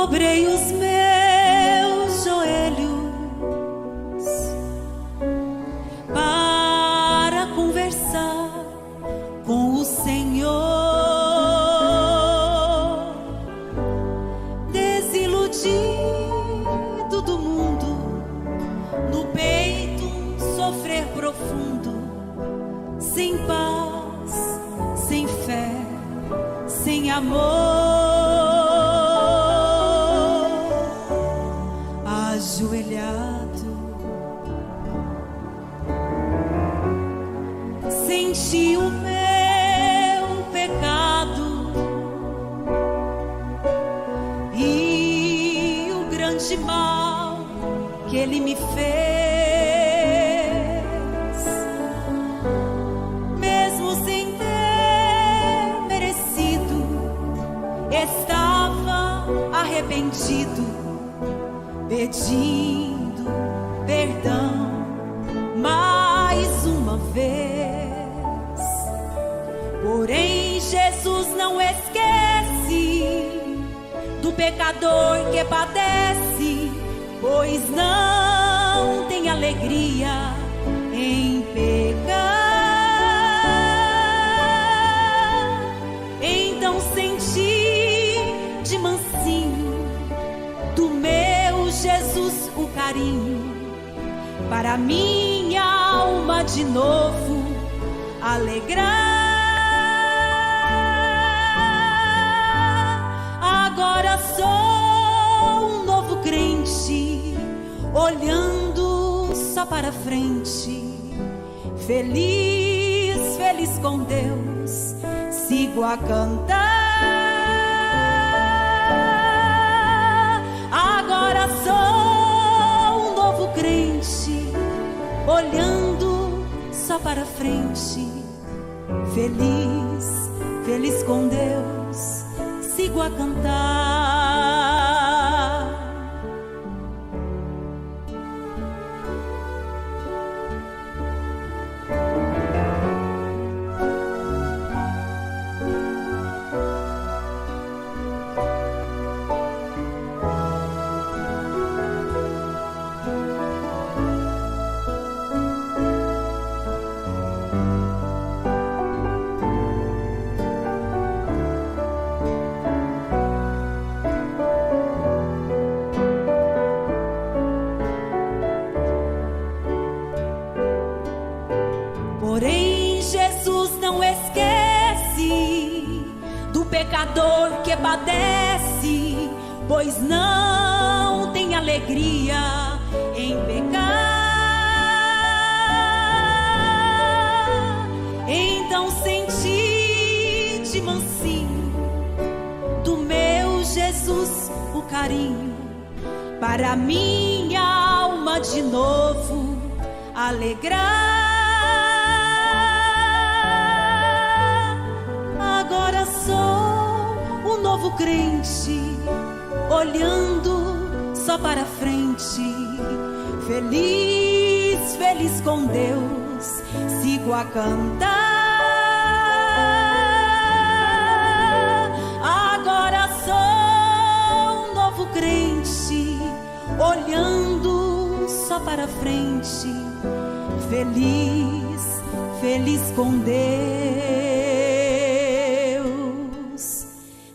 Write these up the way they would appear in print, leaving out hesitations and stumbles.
dobrei os meus joelhos para conversar com o Senhor. Desiludido do mundo, no peito um sofrer profundo, sem paz, sem fé, sem amor. Ajoelhado, senti o meu pecado e o grande mal que ele me fez. Mesmo sem ter merecido, estava arrependido, pedindo perdão mais uma vez. Porém, Jesus não esquece do pecador que padece, pois não tem alegria em pecar. Então senti de mansinho do meu Jesus o carinho, para minha alma de novo alegrar. Agora sou um novo crente, olhando só para frente. Feliz, feliz com Deus, sigo a cantar. Agora sou um novo crente, olhando só para frente. Feliz, feliz com Deus, sigo a cantar. Porém, Jesus não esquece do pecador que padece, pois não tem alegria em pecar. Então senti de mansinho do meu Jesus o carinho, para minha alma de novo alegrar. Agora sou um novo crente, olhando só para frente. Feliz, feliz com Deus, sigo a cantar. Agora sou um novo crente, olhando só para frente. Feliz, feliz com Deus,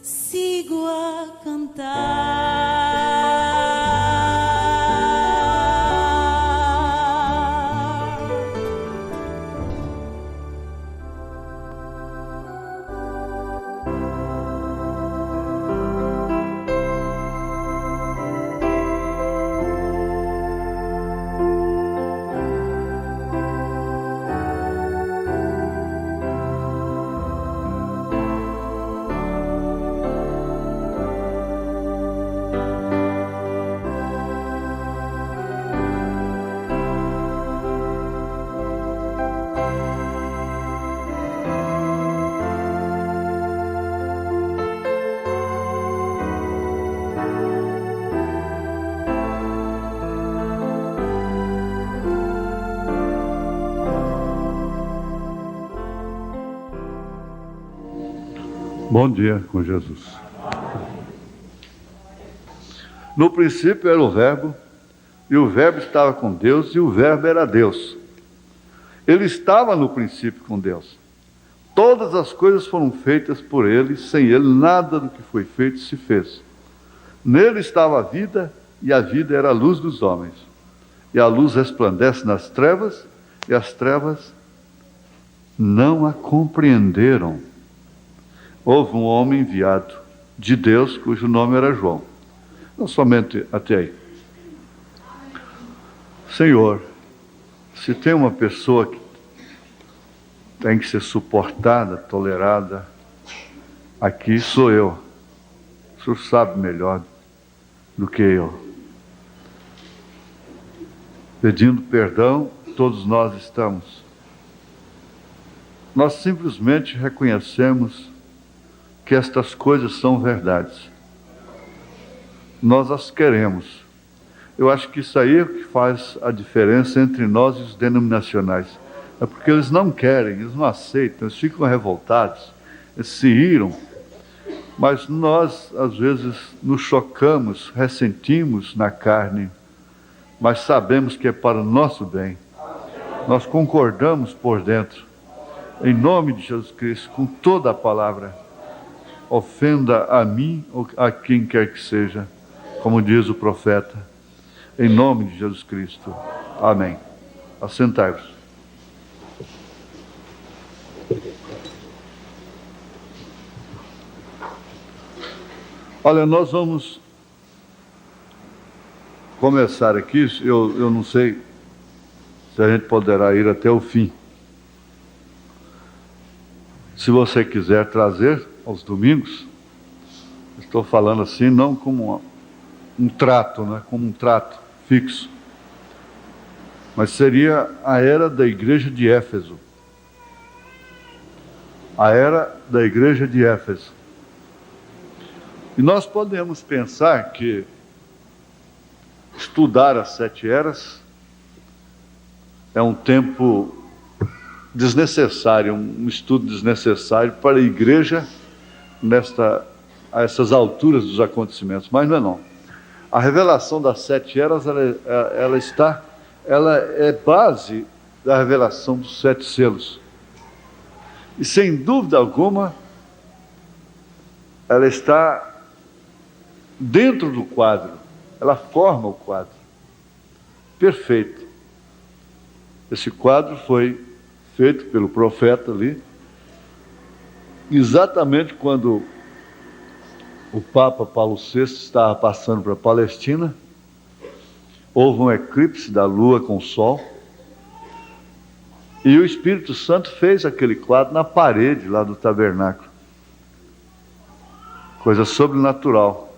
sigo a cantar. Bom dia com Jesus. No princípio era o Verbo, e o Verbo estava com Deus, e o Verbo era Deus. Ele estava no princípio com Deus. Todas as coisas foram feitas por ele, sem ele nada do que foi feito se fez. Nele estava a vida, e a vida era a luz dos homens. E a luz resplandece nas trevas, e as trevas não a compreenderam. Houve um homem enviado de Deus, cujo nome era João. Não somente até aí. Senhor, se tem uma pessoa que tem que ser suportada, tolerada, aqui sou eu. O Senhor sabe melhor do que eu. Pedindo perdão, todos nós estamos. Nós simplesmente reconhecemos que estas coisas são verdades. Nós as queremos. Eu acho que isso aí é o que faz a diferença entre nós e os denominacionais. É porque eles não querem, eles não aceitam, eles ficam revoltados, eles se iram. Mas nós, às vezes, nos chocamos, ressentimos na carne, mas sabemos que é para o nosso bem. Nós concordamos por dentro. Em nome de Jesus Cristo, com toda a palavra, ofenda a mim ou a quem quer que seja, como diz o profeta, em nome de Jesus Cristo. Amém. Assentai-vos. Olha, nós vamos começar aqui, eu não sei se a gente poderá ir até o fim. Se você quiser trazer aos domingos, estou falando assim, não como um trato, né? Como um trato fixo, mas seria a era da igreja de Éfeso. A era da igreja de Éfeso. E nós podemos pensar que estudar as 7 eras é um tempo desnecessário, um estudo desnecessário para a igreja a essas alturas dos acontecimentos, mas não é não. A revelação das 7 eras, ela é base da revelação dos 7 selos. E sem dúvida alguma, ela está dentro do quadro, ela forma o quadro. Perfeito. Esse quadro foi feito pelo profeta ali, exatamente quando o Papa Paulo VI estava passando para a Palestina. Houve um eclipse da lua com o sol, e o Espírito Santo fez aquele quadro na parede lá do tabernáculo. Coisa sobrenatural,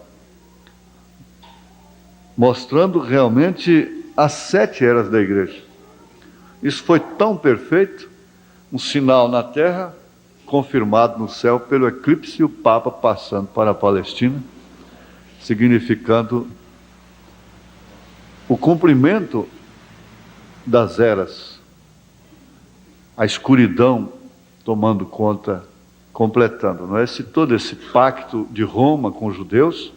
mostrando realmente as 7 eras da igreja. Isso foi tão perfeito, um sinal na terra, confirmado no céu pelo eclipse e o Papa passando para a Palestina, significando o cumprimento das eras, a escuridão tomando conta, completando. Não é? Todo esse pacto de Roma com os judeus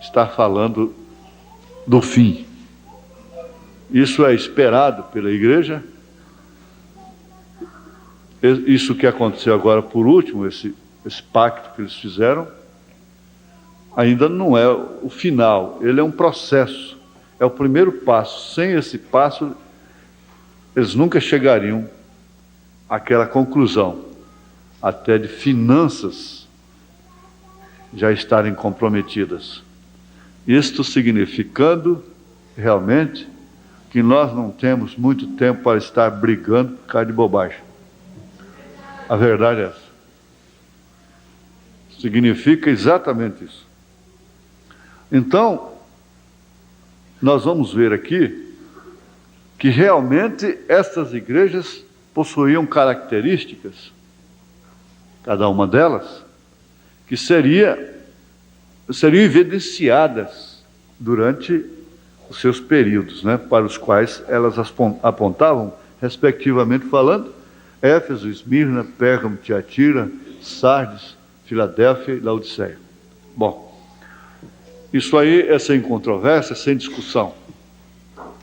está falando do fim. Isso é esperado pela igreja. Isso que aconteceu agora por último, esse pacto que eles fizeram, ainda não é o final, ele é um processo, é o primeiro passo. Sem esse passo, eles nunca chegariam àquela conclusão, até de finanças já estarem comprometidas. Isto significando realmente que nós não temos muito tempo para estar brigando por causa de bobagem. A verdade é essa. Significa exatamente isso. Então, nós vamos ver aqui que realmente essas igrejas possuíam características, cada uma delas, que seriam evidenciadas durante os seus períodos, né, para os quais elas apontavam, respectivamente falando, Éfeso, Esmirna, Pérgamo, Tiatira, Sardes, Filadélfia e Laodiceia. Bom, Isso aí é sem controvérsia, sem discussão.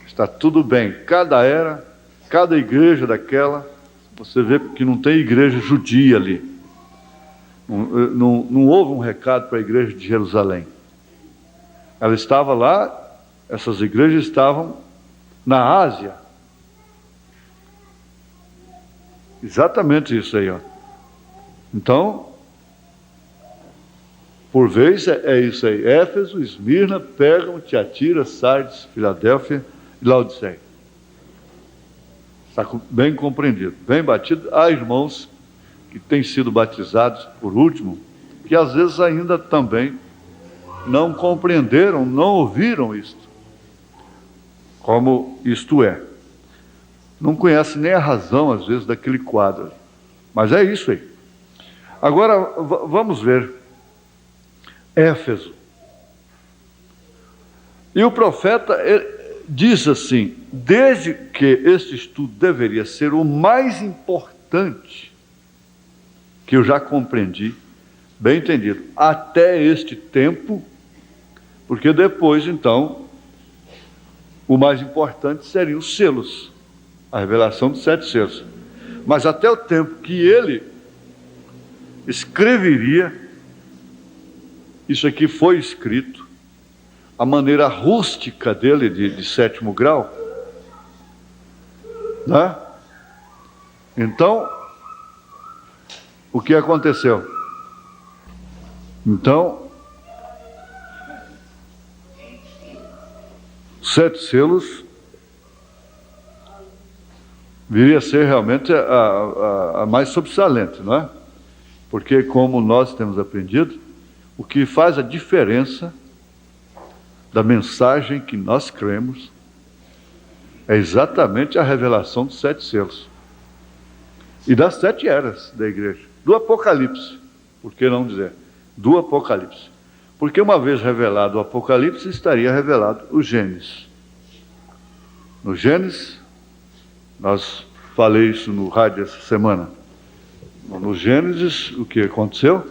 Está tudo bem. Cada era, cada igreja daquela, você vê que não tem igreja judia ali. Não houve um recado para a igreja de Jerusalém. Ela estava lá, essas igrejas estavam na Ásia. Exatamente isso aí, ó. Então, por vez é isso aí: Éfeso, Esmirna, Pérgamo, Tiatira, Sardes, Filadélfia e Laodiceia. Está bem compreendido, bem batido. Há irmãos que têm sido batizados por último, que às vezes ainda também não compreenderam, não ouviram isto, como isto é. Não conhece nem a razão, às vezes, daquele quadro ali. Mas é isso aí. Agora, vamos ver Éfeso. E o profeta diz assim: desde que este estudo deveria ser o mais importante que eu já compreendi, bem entendido, até este tempo, porque depois, então, o mais importante seriam os selos, a revelação dos 7 selos. Mas até o tempo que ele escreveria, isso aqui foi escrito, a maneira rústica dele, de 7º grau, né? Então, o que aconteceu? Então, 7 selos viria a ser realmente a mais sobressalente, não é? Porque, como nós temos aprendido, o que faz a diferença da mensagem que nós cremos é exatamente a revelação dos 7 selos e das 7 eras da igreja, do Apocalipse, por que não dizer, do Apocalipse, porque uma vez revelado o Apocalipse, estaria revelado o Gênesis. No Gênesis, nós falei isso no rádio essa semana, no Gênesis, o que aconteceu?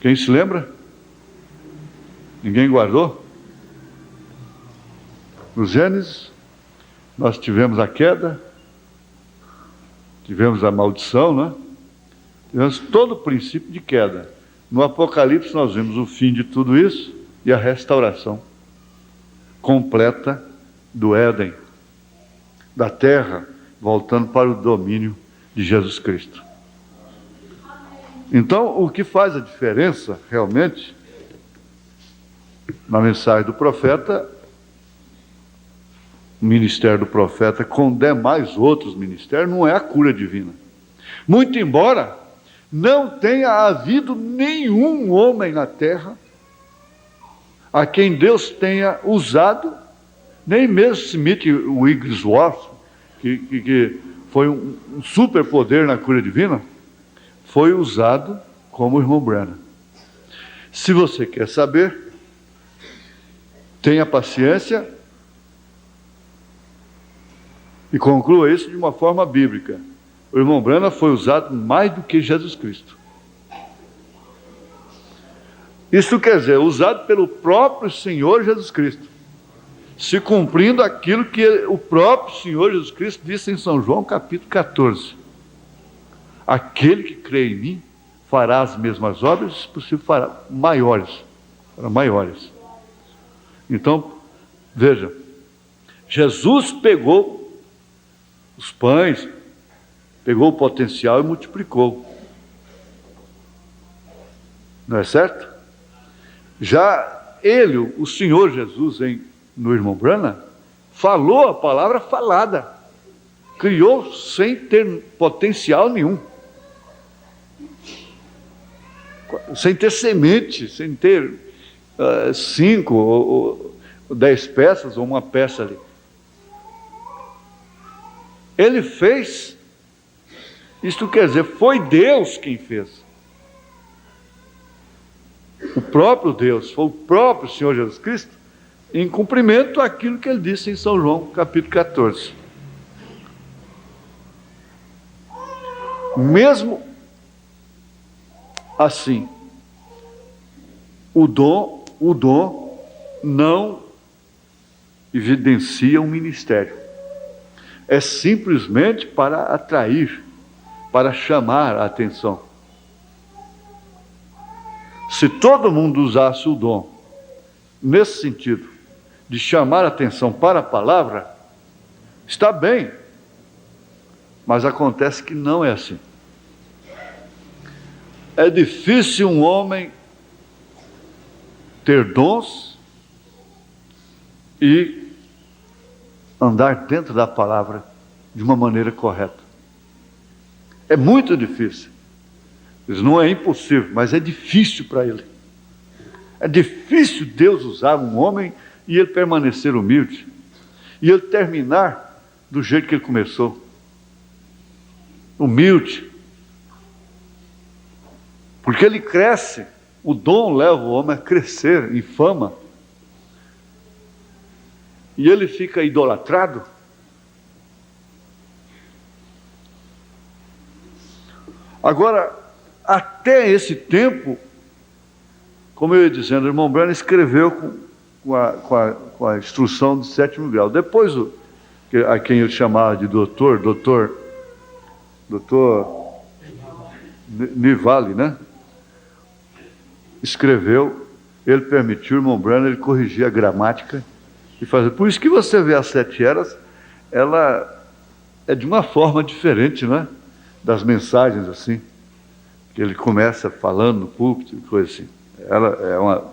Quem se lembra? Ninguém guardou? No Gênesis, nós tivemos a queda, tivemos a maldição, né? Tivemos todo o princípio de queda. No Apocalipse nós vimos o fim de tudo isso e a restauração completa do Éden, da terra, voltando para o domínio de Jesus Cristo. Então, o que faz a diferença, realmente, na mensagem do profeta, o ministério do profeta com demais outros ministérios, não é a cura divina. Muito embora não tenha havido nenhum homem na terra a quem Deus tenha usado, nem mesmo Smith Wigglesworth, que foi um superpoder na cura divina, foi usado como o irmão Branham. Se você quer saber, tenha paciência e conclua isso de uma forma bíblica. O irmão Branham foi usado mais do que Jesus Cristo. Isso quer dizer, usado pelo próprio Senhor Jesus Cristo, se cumprindo aquilo que o próprio Senhor Jesus Cristo disse em São João capítulo 14. Aquele que crê em mim fará as mesmas obras, se possível fará maiores. Então, veja, Jesus pegou os pães, pegou o potencial e multiplicou. Não é certo? Já ele, o Senhor Jesus, no irmão Branham, falou a palavra falada, criou sem ter potencial nenhum, sem ter semente, sem ter 5 ou 10 peças ou uma peça ali. Ele fez, isto quer dizer, foi Deus quem fez. O próprio Deus, foi o próprio Senhor Jesus Cristo, em cumprimento àquilo que ele disse em São João, capítulo 14. Mesmo assim, o dom, o dom não evidencia um ministério. É simplesmente para atrair, para chamar a atenção. Se todo mundo usasse o dom nesse sentido, de chamar a atenção para a palavra, está bem, mas acontece que não é assim. É difícil um homem ter dons e andar dentro da palavra de uma maneira correta. É muito difícil. Isso não é impossível, mas é difícil para ele. É difícil Deus usar um homem e ele permanecer humilde. E ele terminar do jeito que ele começou. Humilde. Porque ele cresce. O dom leva o homem a crescer em fama. E ele fica idolatrado. Agora, até esse tempo, como eu ia dizendo, o irmão Branham escreveu com a instrução de 7º grau. Depois, a quem ele chamava de doutor Nivale, né? Escreveu, ele permitiu, o irmão Branham, ele corrigir a gramática e fazer. Por isso que você vê as 7 eras, ela é de uma forma diferente, né? Das mensagens assim, que ele começa falando no púlpito, coisa assim. Ela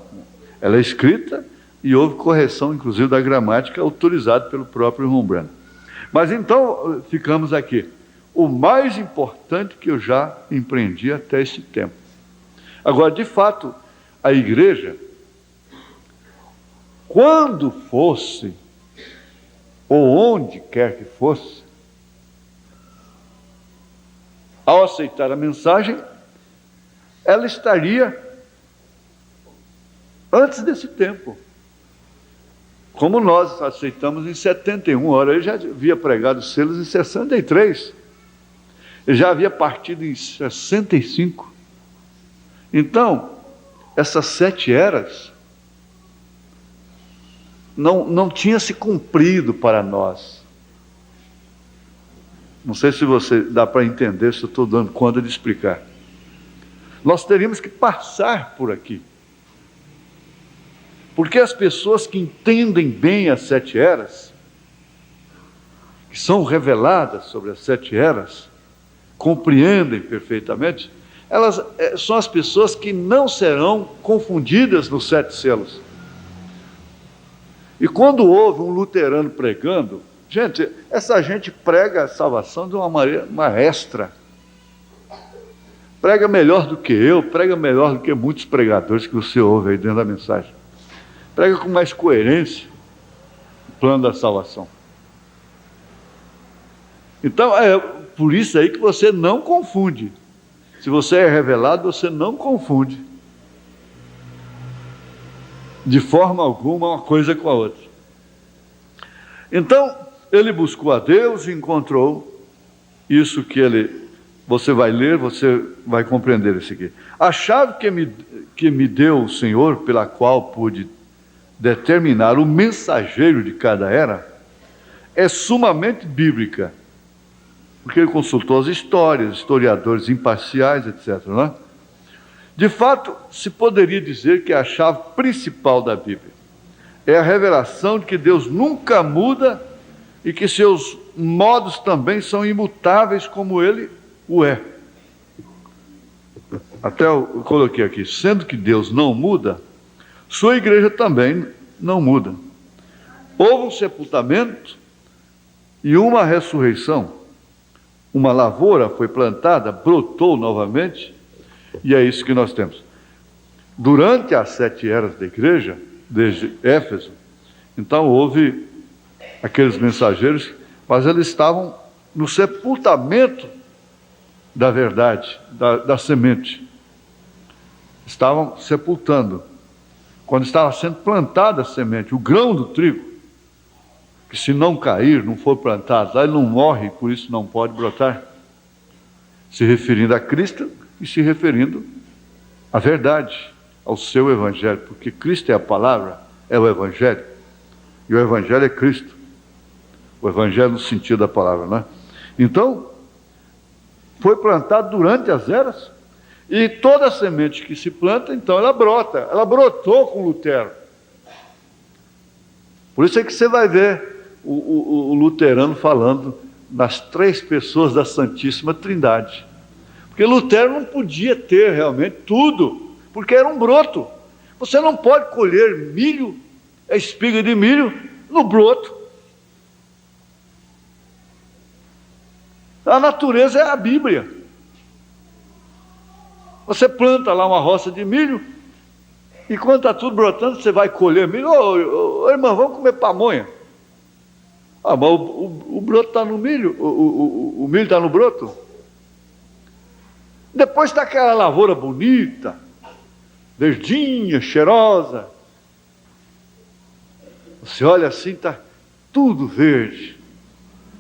é escrita e houve correção, inclusive, da gramática, autorizada pelo próprio irmão Branham. Mas então, ficamos aqui. O mais importante que eu já empreendi até este tempo. Agora, de fato, a igreja, quando fosse, ou onde quer que fosse, ao aceitar a mensagem, ela estaria antes desse tempo. Como nós aceitamos em 71, ora, ele já havia pregado selos em 63. Ele já havia partido em 65. Então, essas 7 eras não tinha se cumprido para nós. Não sei se você dá para entender, se eu estou dando conta de explicar. Nós teríamos que passar por aqui. Porque as pessoas que entendem bem as 7 eras, que são reveladas sobre as 7 eras, compreendem perfeitamente, elas são as pessoas que não serão confundidas nos 7 selos. E quando houve um luterano pregando, gente, essa gente prega a salvação de uma maneira maestra. Prega melhor do que eu, prega melhor do que muitos pregadores que você ouve aí dentro da mensagem. Prega com mais coerência o plano da salvação. Então, é por isso aí que você não confunde. Se você é revelado, você não confunde de forma alguma uma coisa com a outra. Então, ele buscou a Deus e encontrou isso que você vai ler, você vai compreender isso aqui. A chave que me deu o Senhor, pela qual pude determinar o mensageiro de cada era, é sumamente bíblica. Porque ele consultou as histórias, historiadores imparciais, etc. Não é? De fato, se poderia dizer que a chave principal da Bíblia é a revelação de que Deus nunca muda e que seus modos também são imutáveis como Ele o é. Até eu coloquei aqui, sendo que Deus não muda, sua igreja também não muda. Houve um sepultamento e uma ressurreição. Uma lavoura foi plantada, brotou novamente, e é isso que nós temos. Durante as 7 eras da igreja, desde Éfeso, então houve aqueles mensageiros, mas eles estavam no sepultamento da verdade, da semente. Estavam sepultando. Quando estava sendo plantada a semente, o grão do trigo, que se não cair, não for plantado, ele não morre, por isso não pode brotar. Se referindo a Cristo e se referindo à verdade, ao seu Evangelho, porque Cristo é a palavra, é o Evangelho, e o Evangelho é Cristo. O Evangelho no sentido da palavra, né? Então, foi plantado durante as eras, e toda semente que se planta, então ela brota. Ela brotou com Lutero. Por isso é que você vai ver o luterano falando nas três pessoas da Santíssima Trindade. Porque Lutero não podia ter realmente tudo, porque era um broto. Você não pode colher milho, a espiga de milho, no broto. A natureza é a Bíblia. Você planta lá uma roça de milho, e quando está tudo brotando, você vai colher milho. Ô, irmão, vamos comer pamonha. Ah, mas o broto está no milho, o milho está no broto. Depois está aquela lavoura bonita, verdinha, cheirosa. Você olha assim, está tudo verde.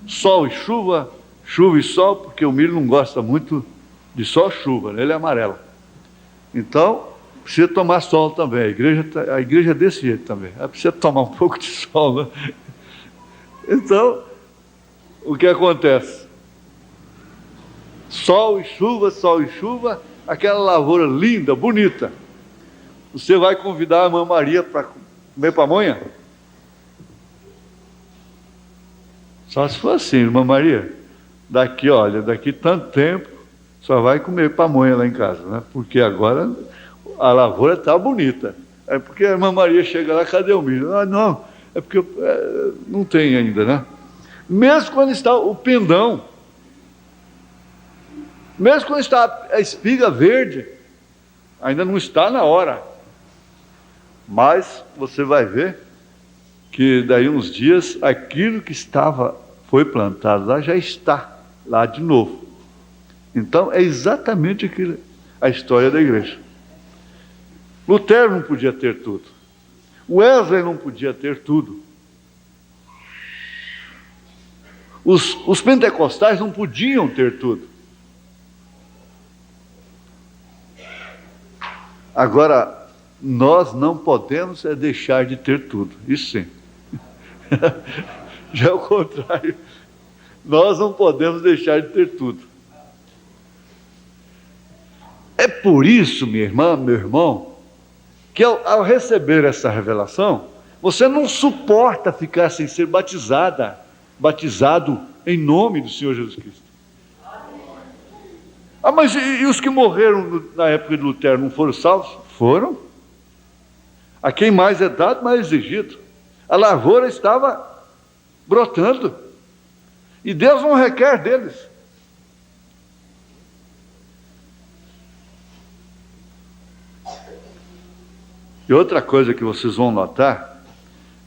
Sol e chuva, chuva e sol, porque o milho não gosta muito de sol e chuva, né? Ele é amarelo. Então, precisa tomar sol também. A igreja é desse jeito também. Ela precisa tomar um pouco de sol, né? Então, o que acontece? Sol e chuva, aquela lavoura linda, bonita. Você vai convidar a irmã Maria para comer pamonha? Só se for assim, irmã Maria. Daqui tanto tempo, só vai comer pamonha lá em casa, né? Porque agora a lavoura está bonita. É porque a irmã Maria chega lá, cadê o milho? Ah, não, é porque não tem ainda, né? Mesmo quando está o pendão, mesmo quando está a espiga verde, ainda não está na hora. Mas você vai ver que daí uns dias aquilo que foi plantado lá já está lá de novo. Então é exatamente aquilo, a história da igreja. Lutero não podia ter tudo. Wesley não podia ter tudo. Os pentecostais não podiam ter tudo. Agora, nós não podemos deixar de ter tudo. Isso sim. Já é o contrário. Nós não podemos deixar de ter tudo. É por isso, minha irmã, meu irmão, que ao receber essa revelação, você não suporta ficar sem ser batizado em nome do Senhor Jesus Cristo. Ah, mas e os que morreram na época de Lutero não foram salvos? Foram. A quem mais é dado, mais exigido. A lavoura estava brotando. E Deus não requer deles. E outra coisa que vocês vão notar,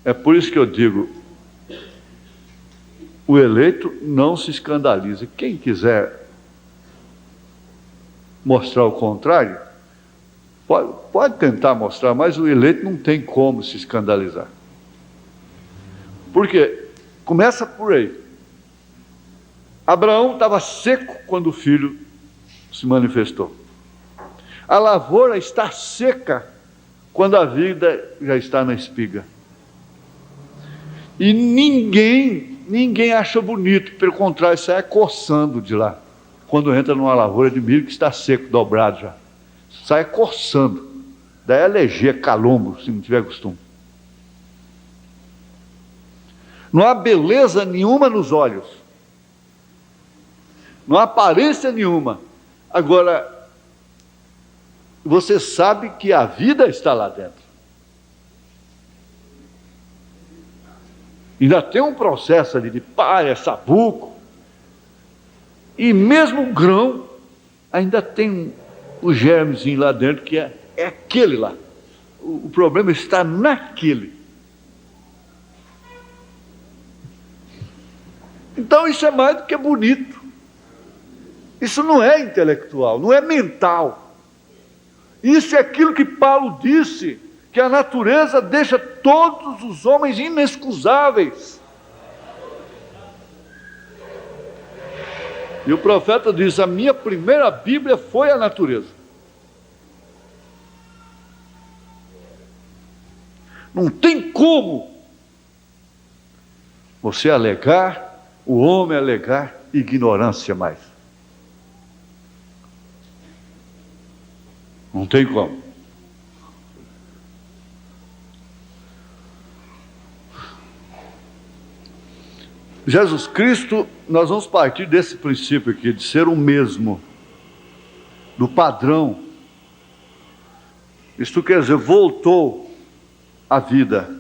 é por isso que eu digo, o eleito não se escandaliza. Quem quiser mostrar o contrário, pode tentar mostrar, mas o eleito não tem como se escandalizar. Por quê? Começa por aí. Abraão estava seco quando o filho se manifestou. A lavoura está seca quando a vida já está na espiga. E ninguém acha bonito, pelo contrário, sai coçando de lá. Quando entra numa lavoura de milho que está seco, dobrado já. Sai coçando. Daí é alergia, calombo, se não tiver costume. Não há beleza nenhuma nos olhos. Não há aparência nenhuma. Agora, você sabe que a vida está lá dentro. Ainda tem um processo ali de palha, sabuco. E mesmo o grão, ainda tem o germezinho lá dentro, que é aquele lá. O problema está naquele. Então isso é mais do que bonito. Isso não é intelectual, não é mental. Isso é aquilo que Paulo disse, que a natureza deixa todos os homens inexcusáveis. E o profeta diz, a minha primeira Bíblia foi a natureza. Não tem como você alegar, o homem alegar ignorância mais. Não tem como. Jesus Cristo, nós vamos partir desse princípio aqui, de ser o mesmo, do padrão. Isto quer dizer, voltou à vida.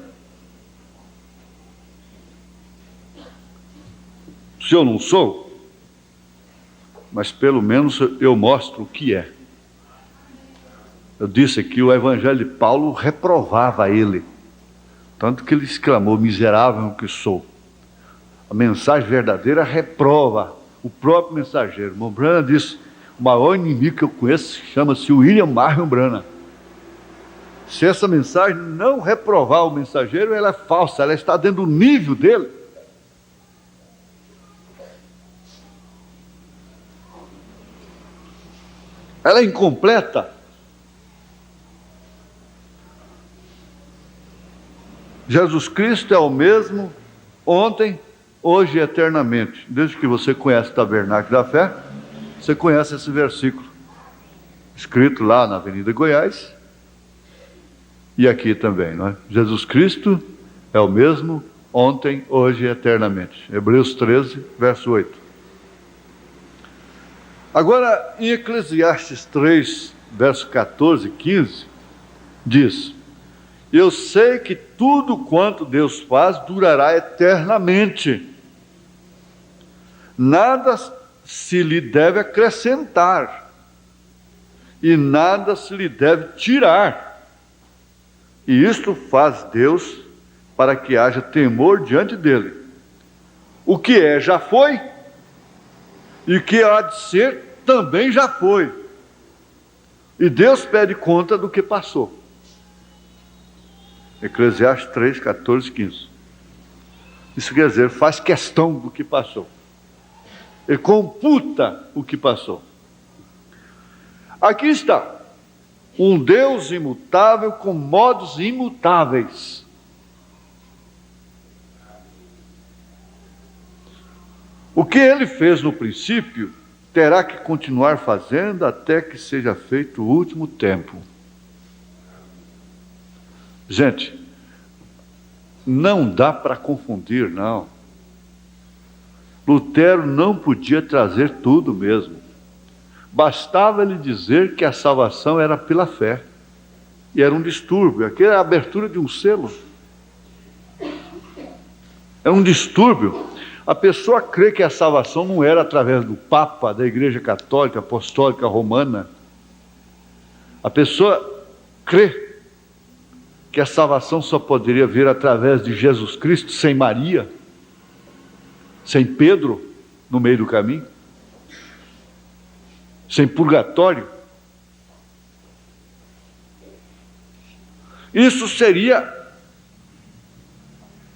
Se eu não sou, mas pelo menos eu mostro o que é. Eu disse que o Evangelho de Paulo reprovava ele, tanto que ele exclamou: miserável que sou. A mensagem verdadeira reprova o próprio mensageiro. O Branham disse: o maior inimigo que eu conheço chama-se William Marion Branham. Se essa mensagem não reprovar o mensageiro, ela é falsa, ela está dentro do nível dele. Ela é incompleta. Jesus Cristo é o mesmo ontem, hoje e eternamente. Desde que você conhece o Tabernáculo da Fé, você conhece esse versículo, escrito lá na Avenida Goiás, e aqui também, não é? Jesus Cristo é o mesmo ontem, hoje e eternamente. Hebreus 13, verso 8. Agora, em Eclesiastes 3, verso 14 e 15, diz: eu sei que tudo quanto Deus faz durará eternamente. Nada se lhe deve acrescentar, e nada se lhe deve tirar. E isto faz Deus para que haja temor diante dele. O que é, já foi, e o que há de ser, também já foi. E Deus pede conta do que passou. Eclesiastes 3, 14, 15. Isso quer dizer, faz questão do que passou. Ele computa o que passou. Aqui está, um Deus imutável com modos imutáveis. O que ele fez no princípio, terá que continuar fazendo até que seja feito o último tempo. Gente, não dá para confundir, não. Lutero não podia trazer tudo mesmo. Bastava ele dizer que a salvação era pela fé. E era um distúrbio, aquilo era a abertura de um selo. Era um distúrbio. A pessoa crê que a salvação não era através do Papa, da Igreja Católica, Apostólica, Romana. A pessoa crê que a salvação só poderia vir através de Jesus Cristo, sem Maria, sem Pedro no meio do caminho, sem purgatório. Isso seria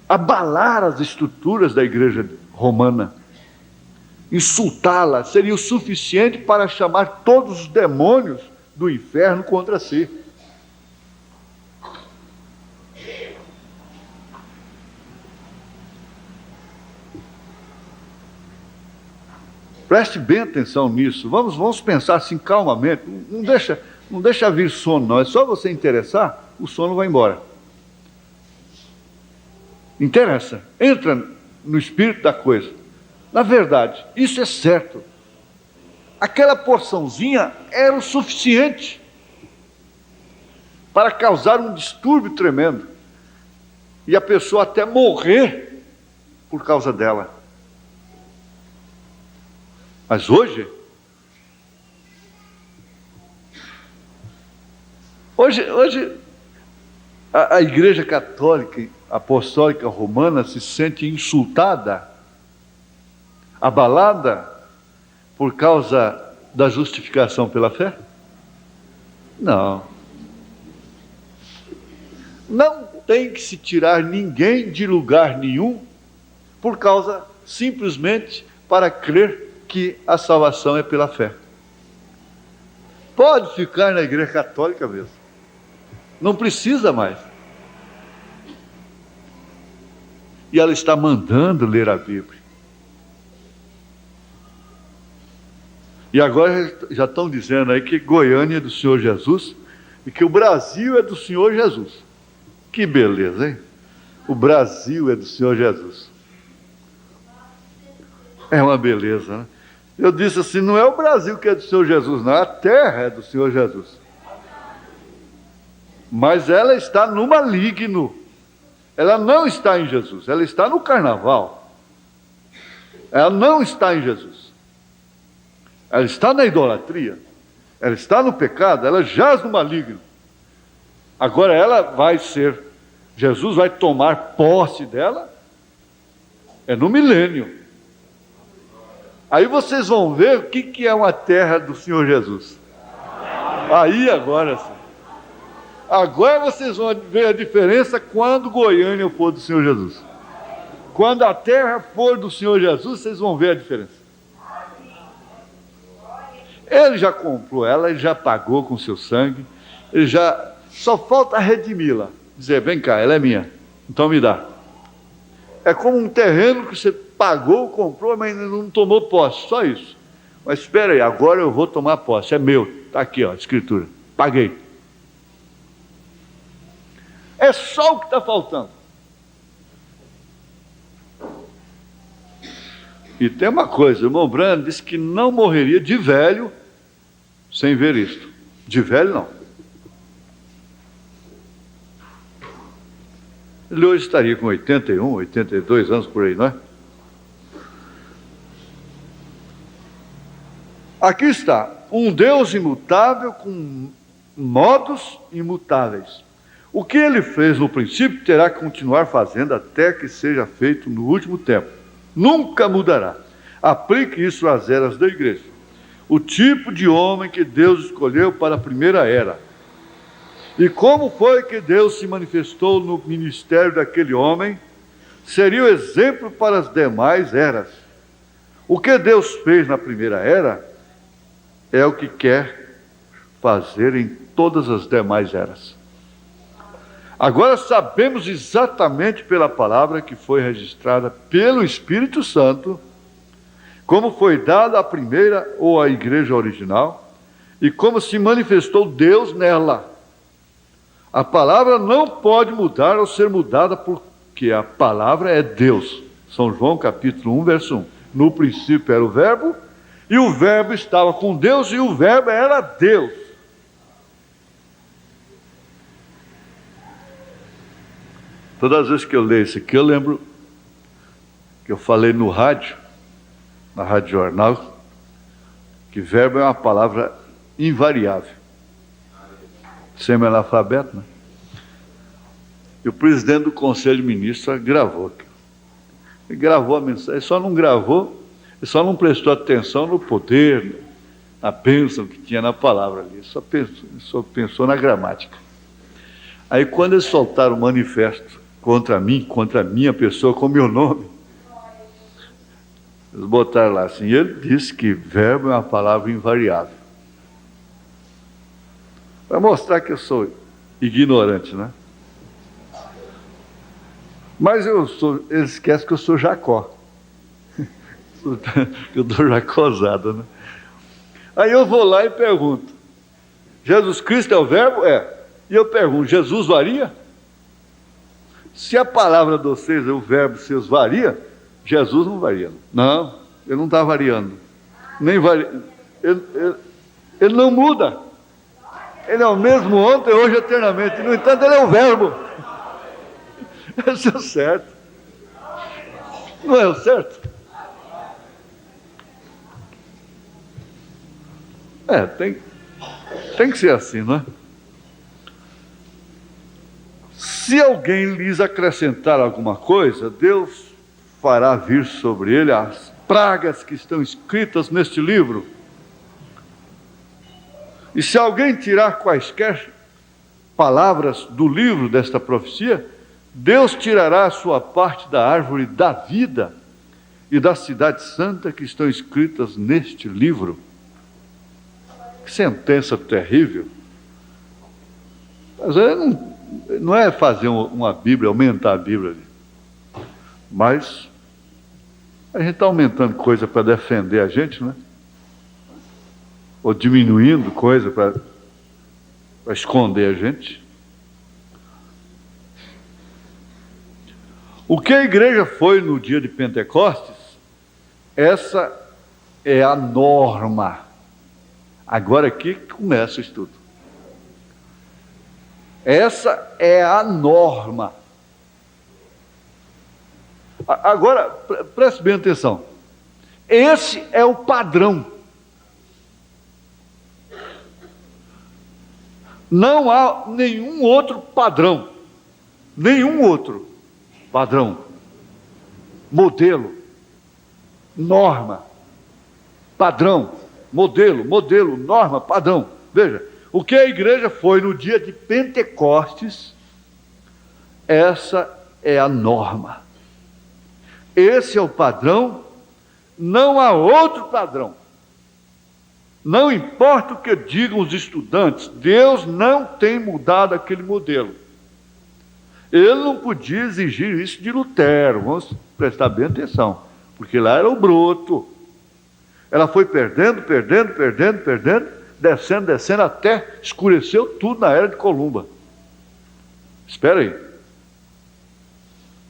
abalar as estruturas da igreja romana, insultá-la, seria o suficiente para chamar todos os demônios do inferno contra si. Preste bem atenção nisso. Vamos pensar assim calmamente. Não deixa vir sono, não. É só você interessar, o sono vai embora. Interessa. Entra no espírito da coisa. Na verdade, isso é certo. Aquela porçãozinha era o suficiente para causar um distúrbio tremendo. E a pessoa até morrer por causa dela. Mas hoje a Igreja Católica Apostólica Romana se sente insultada, abalada por causa da justificação pela fé? Não. Não tem que se tirar ninguém de lugar nenhum por causa simplesmente para crer que a salvação é pela fé. Pode ficar na Igreja Católica mesmo. Não precisa mais. E ela está mandando ler a Bíblia. E agora já estão dizendo aí que Goiânia é do Senhor Jesus e que o Brasil é do Senhor Jesus. Que beleza, hein? O Brasil é do Senhor Jesus. É uma beleza, né? Eu disse assim, não é o Brasil que é do Senhor Jesus, não, a terra é do Senhor Jesus. Mas ela está no maligno. Ela não está em Jesus, ela está no carnaval. Ela não está em Jesus. Ela está na idolatria. Ela está no pecado, ela jaz no maligno. Agora ela vai ser, Jesus vai tomar posse dela, é no milênio. Aí vocês vão ver o que é uma terra do Senhor Jesus. Aí agora sim. Agora vocês vão ver a diferença quando Goiânia for do Senhor Jesus. Quando a terra for do Senhor Jesus, vocês vão ver a diferença. Ele já comprou ela, ele já pagou com seu sangue, ele já... Só falta redimi-la. Dizer, vem cá, ela é minha, então me dá. É como um terreno que você pagou, comprou, mas ainda não tomou posse, só isso. Mas espera aí, agora eu vou tomar posse, é meu. Está aqui, ó, a escritura, paguei. É só o que está faltando. E tem uma coisa, o irmão Brando disse que não morreria de velho sem ver isto. De velho não. Ele hoje estaria com 81, 82 anos por aí, não é? Aqui está, um Deus imutável com modos imutáveis. O que ele fez no princípio terá que continuar fazendo até que seja feito no último tempo. Nunca mudará. Aplique isso às eras da igreja. O tipo de homem que Deus escolheu para a primeira era. E como foi que Deus se manifestou no ministério daquele homem, seria o exemplo para as demais eras. O que Deus fez na primeira era é o que quer fazer em todas as demais eras. Agora sabemos exatamente pela palavra que foi registrada pelo Espírito Santo, como foi dada a primeira ou a igreja original, e como se manifestou Deus nela. A palavra não pode mudar ou ser mudada porque a palavra é Deus. São João capítulo 1, verso 1. No princípio era o verbo, e o verbo estava com Deus, e o verbo era Deus. Todas as vezes que eu leio isso aqui, eu lembro que eu falei no rádio, na Rádio Jornal, que verbo é uma palavra invariável. Semi-analfabeto, né? E o presidente do Conselho de Ministros gravou. Ele gravou a mensagem, ele só não gravou, ele só não prestou atenção no poder, na bênção que tinha na palavra ali, só pensou na gramática. Aí quando eles soltaram o manifesto contra mim, contra a minha pessoa, com meu nome, eles botaram lá assim, ele disse que verbo é uma palavra invariável. Para mostrar que eu sou ignorante, né? Mas eles esquecem que eu sou Jacó. Eu dou jacosada, né? Aí eu vou lá e pergunto, Jesus Cristo é o verbo? É. E eu pergunto, Jesus varia? Se a palavra de vocês, o verbo seus varia, Jesus não varia. Não, ele não está variando. Nem varia. Ele não muda. Ele é o mesmo ontem, hoje e eternamente. No entanto, ele é o verbo. Esse é o certo. Não é o certo? Tem que ser assim, não é? Se alguém lhes acrescentar alguma coisa, Deus fará vir sobre ele as pragas que estão escritas neste livro. E se alguém tirar quaisquer palavras do livro desta profecia, Deus tirará a sua parte da árvore da vida e da cidade santa que estão escritas neste livro. Que sentença terrível. Mas não é fazer uma Bíblia, aumentar a Bíblia ali. Mas a gente está aumentando coisa para defender a gente, né? Ou diminuindo coisa para esconder a gente. O que a igreja foi no dia de Pentecostes, essa é a norma. Agora aqui começa o estudo. Essa é a norma. Agora, preste bem atenção. Esse é o padrão. Não há nenhum outro padrão. Nenhum outro padrão. Modelo. Norma. Padrão. Modelo, norma, padrão. Veja, o que a igreja foi no dia de Pentecostes, essa é a norma. Esse é o padrão, não há outro padrão. Não importa o que digam os estudantes, Deus não tem mudado aquele modelo. Ele não podia exigir isso de Lutero, vamos prestar bem atenção, porque lá era o broto. Ela foi perdendo, descendo, até escureceu tudo na era de Columba. Espera aí.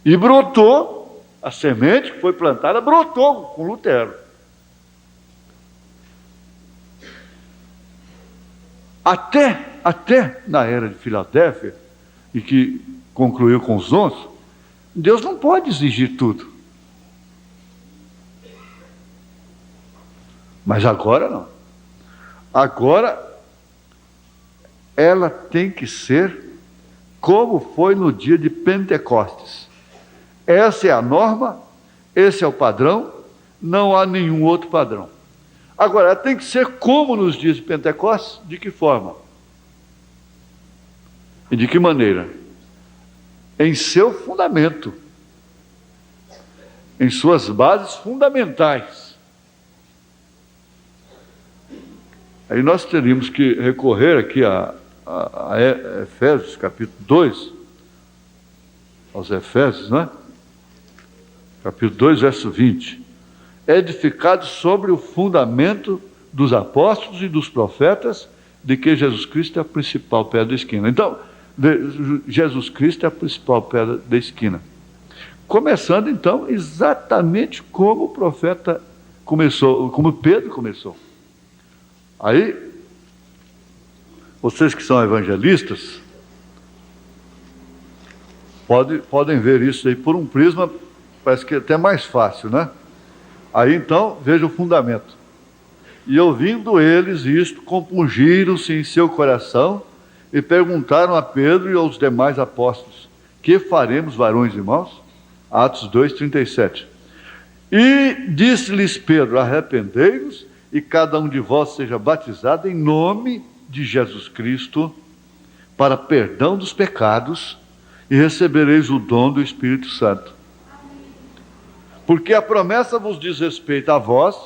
E brotou, a semente que foi plantada brotou com Lutero. Até na era de Filadélfia, e que concluiu com os 11, Deus não pode exigir tudo. Mas agora não. Agora ela tem que ser como foi no dia de Pentecostes. Essa é a norma, esse é o padrão, não há nenhum outro padrão. Agora, ela tem que ser como nos dias de Pentecostes, de que forma? E de que maneira? Em seu fundamento, em suas bases fundamentais. Aí nós teríamos que recorrer aqui a Efésios, capítulo 2, aos Efésios, não é? Capítulo 2, verso 20. Edificado sobre o fundamento dos apóstolos e dos profetas, de que Jesus Cristo é a principal pedra da esquina. Então, Jesus Cristo é a principal pedra da esquina. Começando, então, exatamente como o profeta começou, como Pedro começou. Aí, vocês que são evangelistas, podem ver isso aí por um prisma, parece que é até mais fácil, né? Aí então, veja o fundamento. E ouvindo eles isto, compungiram-se em seu coração e perguntaram a Pedro e aos demais apóstolos: que faremos, varões e irmãos? Atos 2:37. E disse-lhes Pedro: arrependei-vos e cada um de vós seja batizado em nome de Jesus Cristo para perdão dos pecados, e recebereis o dom do Espírito Santo. Porque a promessa vos diz respeito a vós,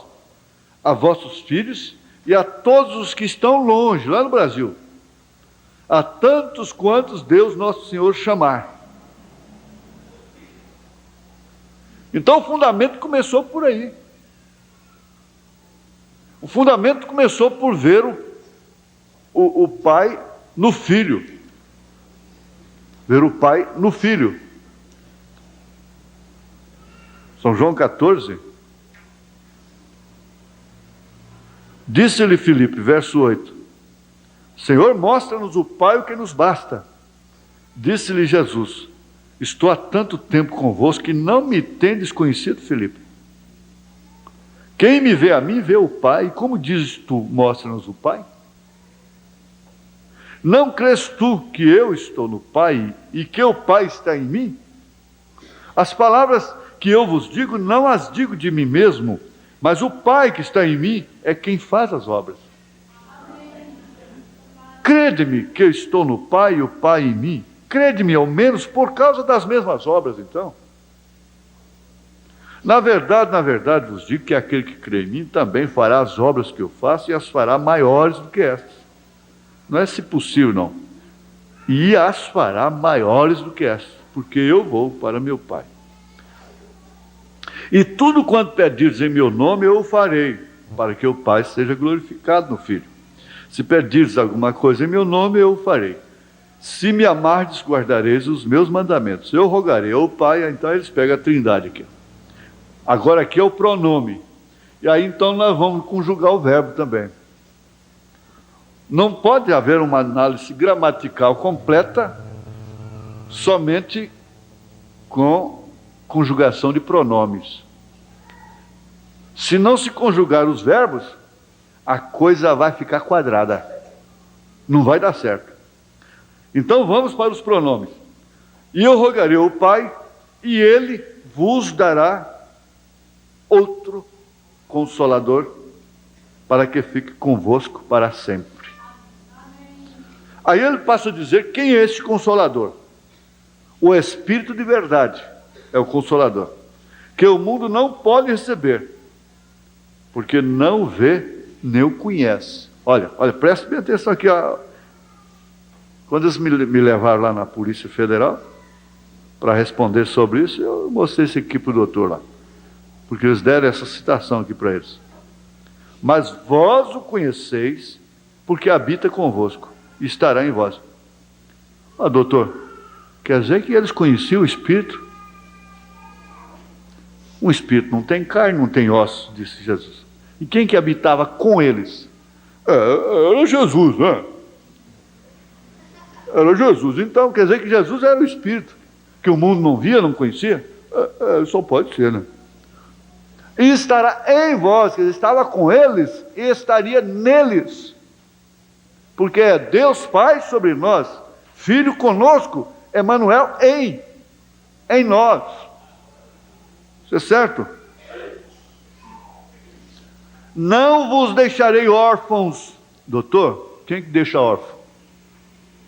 a vossos filhos e a todos os que estão longe, lá no Brasil, a tantos quantos Deus nosso Senhor chamar. Então o fundamento começou por aí. O fundamento começou por ver o pai no filho. Ver o pai no filho. São João 14. Disse-lhe Filipe, verso 8: Senhor, mostra-nos o Pai, o que nos basta. Disse-lhe Jesus: estou há tanto tempo convosco que não me tendes conhecido, Filipe. Quem me vê a mim, vê o Pai. E como dizes tu, mostra-nos o Pai? Não crês tu que eu estou no Pai e que o Pai está em mim? As palavras que eu vos digo, não as digo de mim mesmo, mas o Pai que está em mim é quem faz as obras. Crede-me que eu estou no Pai e o Pai em mim. Crede-me ao menos por causa das mesmas obras, então. Na verdade vos digo que aquele que crê em mim também fará as obras que eu faço e as fará maiores do que estas. Não é se possível, não. E as fará maiores do que estas, porque eu vou para meu Pai. E tudo quanto pedires em meu nome, eu o farei, para que o Pai seja glorificado no Filho. Se pedires alguma coisa em meu nome, eu o farei. Se me amardes, guardareis os meus mandamentos. Eu rogarei ao Pai. Então eles pegam a trindade aqui. Agora aqui é o pronome. E aí então nós vamos conjugar o verbo também. Não pode haver uma análise gramatical completa somente com conjugação de pronomes. Se não se conjugar os verbos, a coisa vai ficar quadrada. Não vai dar certo. Então vamos para os pronomes. E eu rogarei ao Pai, e Ele vos dará outro Consolador, para que fique convosco para sempre. Aí ele passa a dizer quem é esse Consolador. O Espírito de verdade é o Consolador, que o mundo não pode receber, porque não o vê nem o conhece. Olha, preste bem atenção aqui. Quando eles me levaram lá na Polícia Federal para responder sobre isso, eu mostrei isso aqui para o doutor lá, porque eles deram essa citação aqui para eles. Mas vós o conheceis, porque habita convosco, e estará em vós. Doutor, quer dizer que eles conheciam o Espírito? Um Espírito não tem carne, não tem ossos, disse Jesus. E quem que habitava com eles? Era Jesus, né? Era Jesus. Então quer dizer que Jesus era o Espírito, que o mundo não via, não conhecia? Só pode ser, né? E estará em vós, que estava com eles e estaria neles, porque é Deus Pai sobre nós, Filho conosco, Emanuel em nós. Isso é certo? Não vos deixarei órfãos. Doutor, quem que deixa órfão?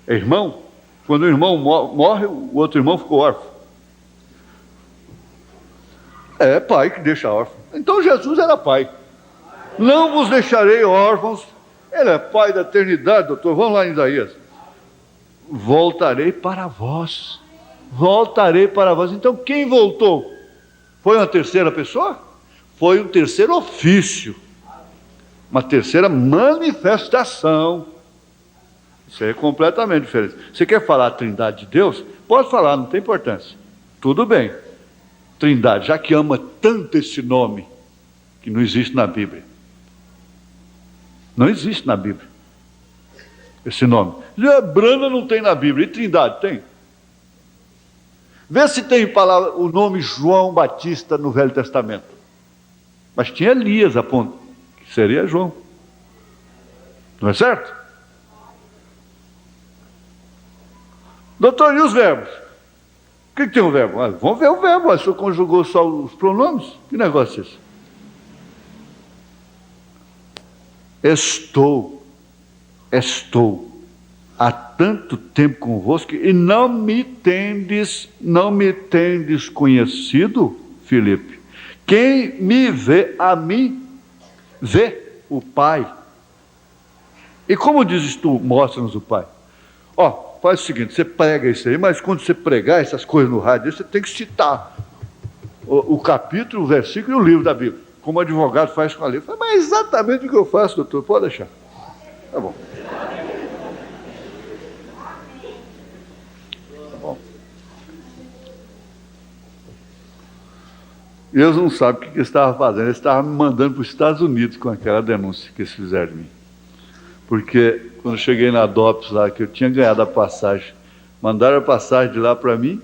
É irmão? Quando o irmão morre, o outro irmão ficou órfão. É pai que deixa órfão. Então Jesus era pai. Não vos deixarei órfãos. Ele é pai da eternidade, doutor. Vamos lá em Isaías. Voltarei para vós. Voltarei para vós. Então quem voltou? Foi uma terceira pessoa? Foi um terceiro ofício. Uma terceira manifestação. Isso aí é completamente diferente. Você quer falar a trindade de Deus? Pode falar, não tem importância. Tudo bem. Trindade, já que ama tanto esse nome, que não existe na Bíblia. Não existe na Bíblia esse nome. Brana não tem na Bíblia, e Trindade tem? Vê se tem o nome João Batista no Velho Testamento. Mas tinha Elias, aponta, que seria João. Não é certo? Doutor, e os verbos? O que tem o verbo? Vamos ver o verbo. O senhor conjugou só os pronomes? Que negócio é esse? Estou há tanto tempo convosco e não me tendes conhecido, Filipe. Quem me vê a mim, vê o Pai. E como dizes tu, mostra-nos o Pai? Faz o seguinte, você prega isso aí, mas quando você pregar essas coisas no rádio, você tem que citar o capítulo, o versículo e o livro da Bíblia, como o advogado faz com a lei. Mas é exatamente o que eu faço, doutor, pode deixar. Tá bom. Tá bom. E eles não sabem o que eles estavam fazendo. Eles estavam me mandando para os Estados Unidos com aquela denúncia que eles fizeram de mim. Porque quando eu cheguei na DOPS lá, que eu tinha ganhado a passagem, mandaram a passagem de lá para mim.